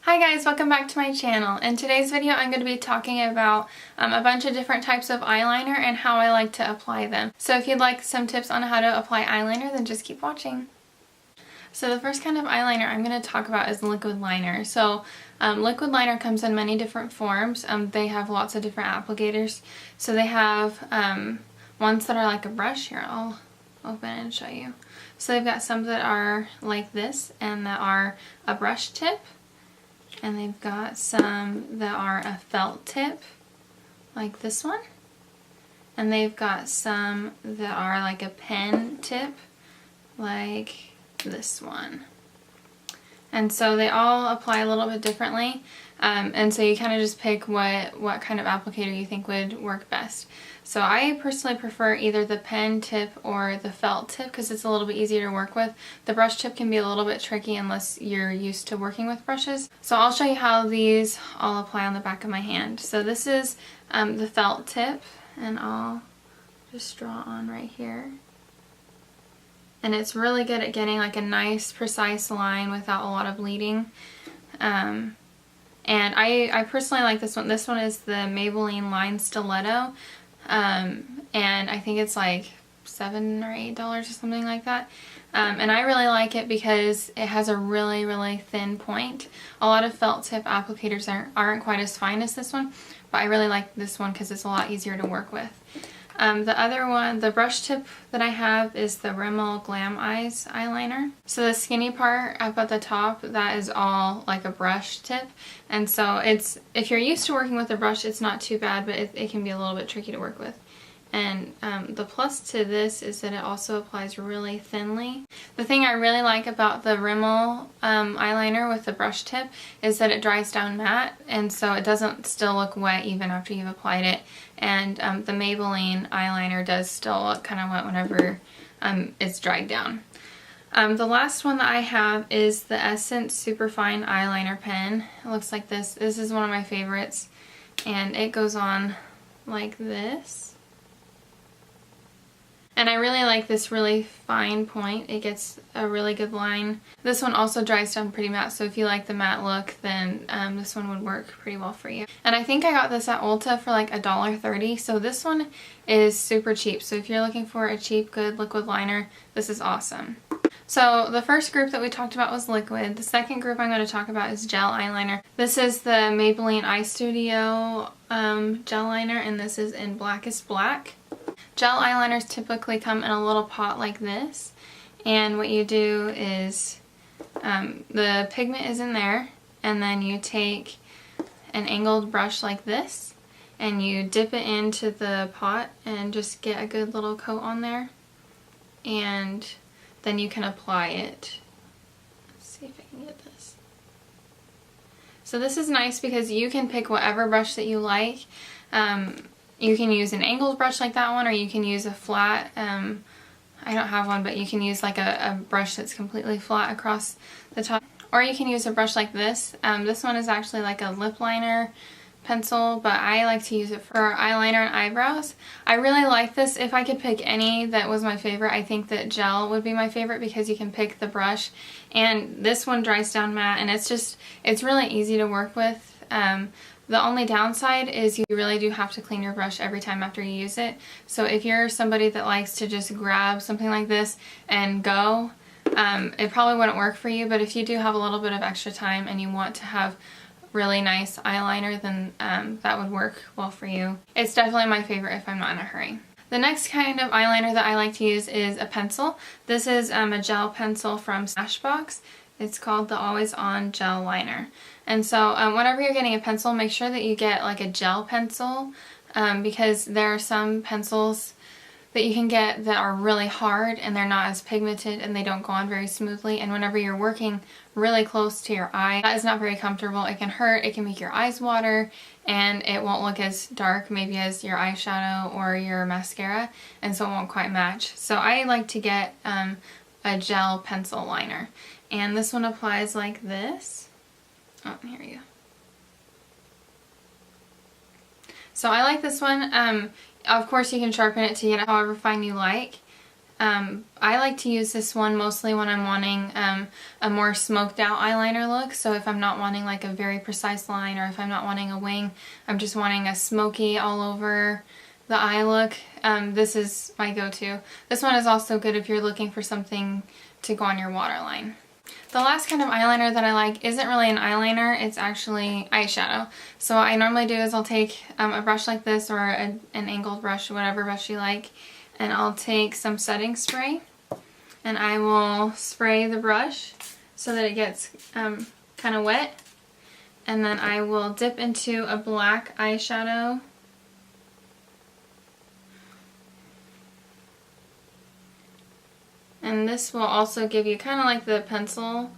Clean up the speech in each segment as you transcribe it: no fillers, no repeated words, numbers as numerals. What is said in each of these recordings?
Hi guys, welcome back to my channel. In today's video I'm going to be talking about a bunch of different types of eyeliner and how I like to apply them. So if you'd like some tips on how to apply eyeliner, then just keep watching. So the first kind of eyeliner I'm going to talk about is liquid liner. So liquid liner comes in many different forms. They have lots of different applicators. So they have ones that are like a brush. Here, I'll open it and show you. So they've got some that are like this and that are a brush tip. And they've got some that are a felt tip, like this one. And they've got some that are like a pen tip, like this one. And so they all apply a little bit differently. And so you kind of just pick what kind of applicator you think would work best. So I personally prefer either the pen tip or the felt tip because it's a little bit easier to work with. The brush tip can be a little bit tricky unless you're used to working with brushes. So I'll show you how these all apply on the back of my hand. So this is the felt tip, and I'll just draw on right here. And it's really good at getting like a nice precise line without a lot of bleeding. And I personally like this one. This one is the Maybelline Line Stiletto. And I think it's like $7 or $8 or something like that. And I really like it because it has a really thin point. A lot of felt tip applicators aren't quite as fine as this one, but I really like this one because it's a lot easier to work with. The other one, the brush tip that I have is the Rimmel Glam Eyes eyeliner. So the skinny part up at the top, that is all like a brush tip. And so if you're used to working with a brush, it's not too bad, but it can be a little bit tricky to work with. And the plus to this is that it also applies really thinly. The thing I really like about the Rimmel eyeliner with the brush tip is that it dries down matte, and so it doesn't still look wet even after you've applied it. And the Maybelline eyeliner does still look kind of wet whenever it's dried down. The last one that I have is the Essence Superfine Eyeliner Pen. It looks like this. This is one of my favorites, and it goes on like this. And I really like this really fine point. It gets a really good line. This one also dries down pretty matte, so if you like the matte look, then this one would work pretty well for you. And I think I got this at Ulta for like $1.30, so this one is super cheap. So if you're looking for a cheap, good liquid liner, this is awesome. So the first group that we talked about was liquid. The second group I'm going to talk about is gel eyeliner. This is the Maybelline Eye Studio gel liner, and this is in Blackest Black. Gel eyeliners typically come in a little pot like this, and what you do is the pigment is in there, and then you take an angled brush like this and you dip it into the pot and just get a good little coat on there, and then you can apply it. Let's see if I can get this. So this is nice because you can pick whatever brush that you like. You can use an angled brush like that one, or you can use a flat, I don't have one, but you can use like a brush that's completely flat across the top. Or you can use a brush like this. This one is actually like a lip liner pencil, but I like to use it for eyeliner and eyebrows. I really like this. If I could pick any that was my favorite, I think that gel would be my favorite because you can pick the brush. And this one dries down matte, and it's really easy to work with. The only downside is you really do have to clean your brush every time after you use it. So if you're somebody that likes to just grab something like this and go, it probably wouldn't work for you. But if you do have a little bit of extra time and you want to have really nice eyeliner, then that would work well for you. It's definitely my favorite if I'm not in a hurry. The next kind of eyeliner that I like to use is a pencil. This is a gel pencil from Smashbox. It's called the Always On Gel Liner. And so whenever you're getting a pencil, make sure that you get like a gel pencil because there are some pencils that you can get that are really hard and they're not as pigmented and they don't go on very smoothly. And whenever you're working really close to your eye, that is not very comfortable. It can hurt, it can make your eyes water, and it won't look as dark maybe as your eyeshadow or your mascara, and so it won't quite match. So I like to get a gel pencil liner. And this one applies like this. Oh, here you go. So I like this one. Of course you can sharpen it to get it however fine you like. I like to use this one mostly when I'm wanting a more smoked out eyeliner look. So if I'm not wanting like a very precise line, or if I'm not wanting a wing, I'm just wanting a smoky all over the eye look, this is my go-to. This one is also good if you're looking for something to go on your waterline. The last kind of eyeliner that I like isn't really an eyeliner, it's actually eyeshadow. So what I normally do is I'll take a brush like this, or an angled brush, whatever brush you like, and I'll take some setting spray and I will spray the brush so that it gets kind of wet, and then I will dip into a black eyeshadow and this will also give you kind of like the pencil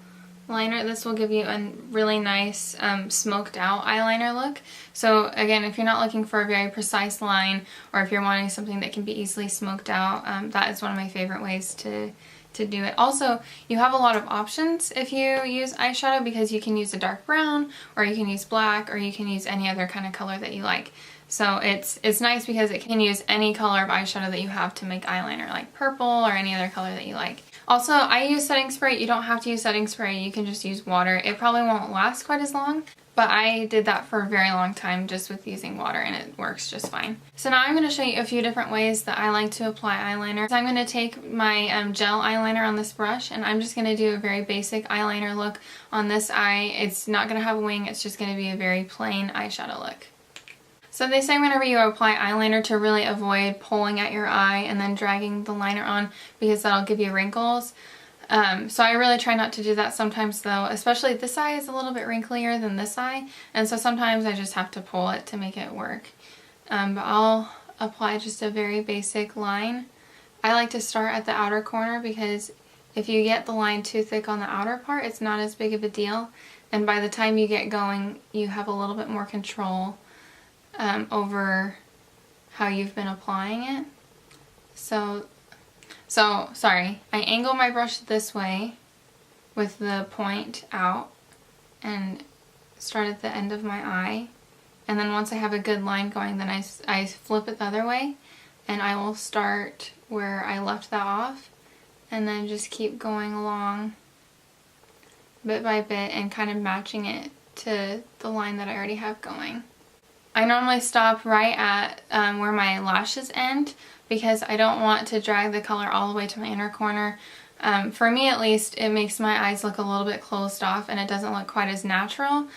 liner. This will give you a really nice smoked out eyeliner look. So again, if you're not looking for a very precise line, or if you're wanting something that can be easily smoked out, that is one of my favorite ways to do it. Also, you have a lot of options if you use eyeshadow, because you can use a dark brown, or you can use black, or you can use any other kind of color that you like. So it's nice because it can use any color of eyeshadow that you have to make eyeliner, like purple or any other color that you like. Also, I use setting spray. You don't have to use setting spray, you can just use water. It probably won't last quite as long, but I did that for a very long time just with using water, and it works just fine. So now I'm going to show you a few different ways that I like to apply eyeliner. So I'm going to take my gel eyeliner on this brush, and I'm just going to do a very basic eyeliner look on this eye. It's not going to have a wing, it's just going to be a very plain eyeshadow look. So they say whenever you apply eyeliner to really avoid pulling at your eye and then dragging the liner on, because that'll give you wrinkles. So I really try not to do that sometimes though, especially this eye is a little bit wrinklier than this eye, and so sometimes I just have to pull it to make it work. But I'll apply just a very basic line. I like to start at the outer corner, because if you get the line too thick on the outer part, it's not as big of a deal, and by the time you get going, you have a little bit more control over how you've been applying it. So sorry, I angle my brush this way with the point out and start at the end of my eye, and then once I have a good line going, then I flip it the other way, and I will start where I left that off, and then just keep going along bit by bit and kind of matching it to the line that I already have going. I normally stop right at where my lashes end, because I don't want to drag the color all the way to my inner corner. For me at least, it makes my eyes look a little bit closed off and it doesn't look quite as natural.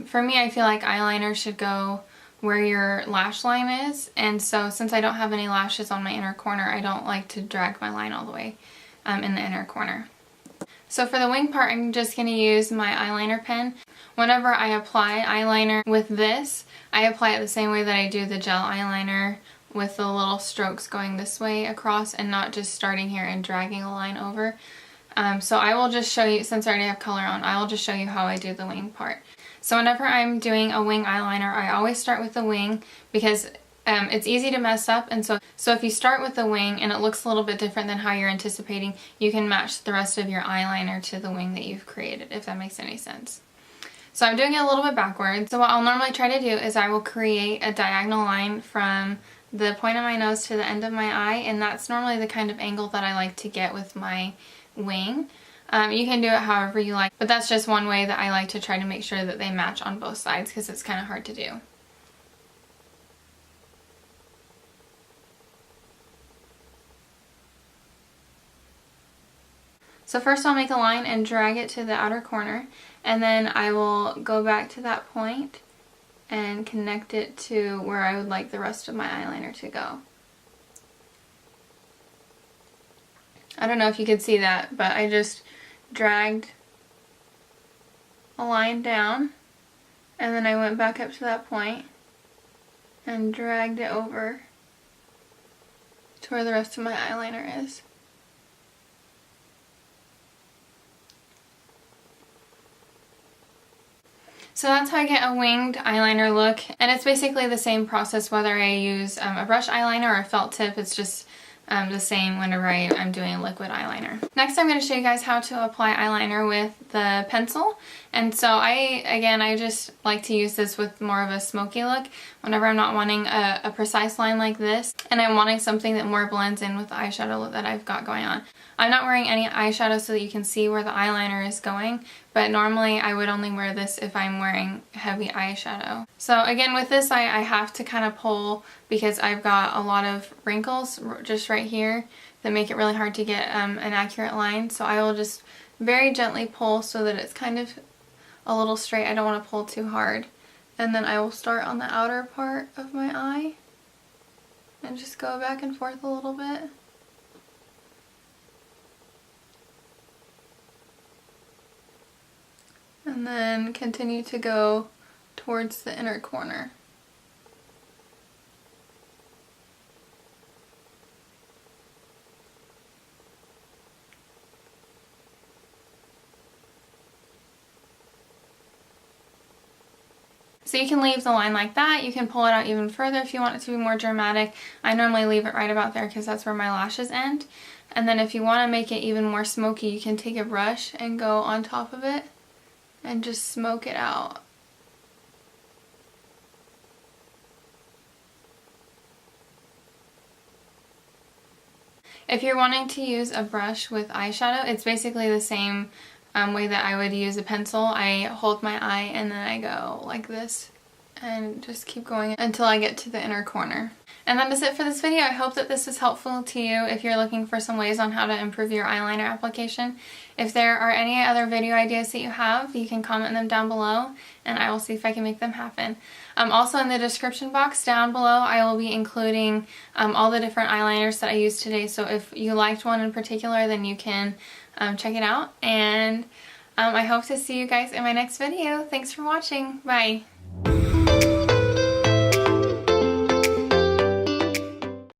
For me, I feel like eyeliner should go where your lash line is, and so since I don't have any lashes on my inner corner, I don't like to drag my line all the way in the inner corner. So for the wing part, I'm just going to use my eyeliner pen. Whenever I apply eyeliner with this, I apply it the same way that I do the gel eyeliner, with the little strokes going this way across and not just starting here and dragging a line over. So I will just show you, since I already have color on, I will just show you how I do the wing part. So whenever I'm doing a wing eyeliner, I always start with the wing, because it's easy to mess up, and so if you start with the wing and it looks a little bit different than how you're anticipating, you can match the rest of your eyeliner to the wing that you've created, if that makes any sense. So I'm doing it a little bit backwards. So what I'll normally try to do is I will create a diagonal line from the point of my nose to the end of my eye, and that's normally the kind of angle that I like to get with my wing. You can do it however you like, but that's just one way that I like to try to make sure that they match on both sides, because it's kind of hard to do. So first I'll make a line and drag it to the outer corner, and then I will go back to that point and connect it to where I would like the rest of my eyeliner to go. I don't know if you could see that, but I just dragged a line down, and then I went back up to that point and dragged it over to where the rest of my eyeliner is. So that's how I get a winged eyeliner look, and it's basically the same process whether I use a brush eyeliner or a felt tip. It's just the same whenever I'm doing a liquid eyeliner. Next I'm going to show you guys how to apply eyeliner with the pencil. And so I just like to use this with more of a smoky look whenever I'm not wanting a precise line like this and I'm wanting something that more blends in with the eyeshadow that I've got going on. I'm not wearing any eyeshadow so that you can see where the eyeliner is going, but normally I would only wear this if I'm wearing heavy eyeshadow. So again, with this I have to kind of pull because I've got a lot of wrinkles just right here that make it really hard to get an accurate line. So I will just very gently pull so that it's kind of a little straight. I don't want to pull too hard. And then I will start on the outer part of my eye and just go back and forth a little bit. And then continue to go towards the inner corner. So you can leave the line like that. You can pull it out even further if you want it to be more dramatic. I normally leave it right about there because that's where my lashes end. And then if you want to make it even more smoky, you can take a brush and go on top of it and just smoke it out. If you're wanting to use a brush with eyeshadow, it's basically the same way that I would use a pencil. I hold my eye and then I go like this and just keep going until I get to the inner corner. And that is it for this video. I hope that this is helpful to you if you're looking for some ways on how to improve your eyeliner application. If there are any other video ideas that you have, you can comment them down below and I will see if I can make them happen. Also in the description box down below I will be including all the different eyeliners that I used today, so if you liked one in particular then you can check it out. And I hope to see you guys in my next video. Thanks for watching. Bye!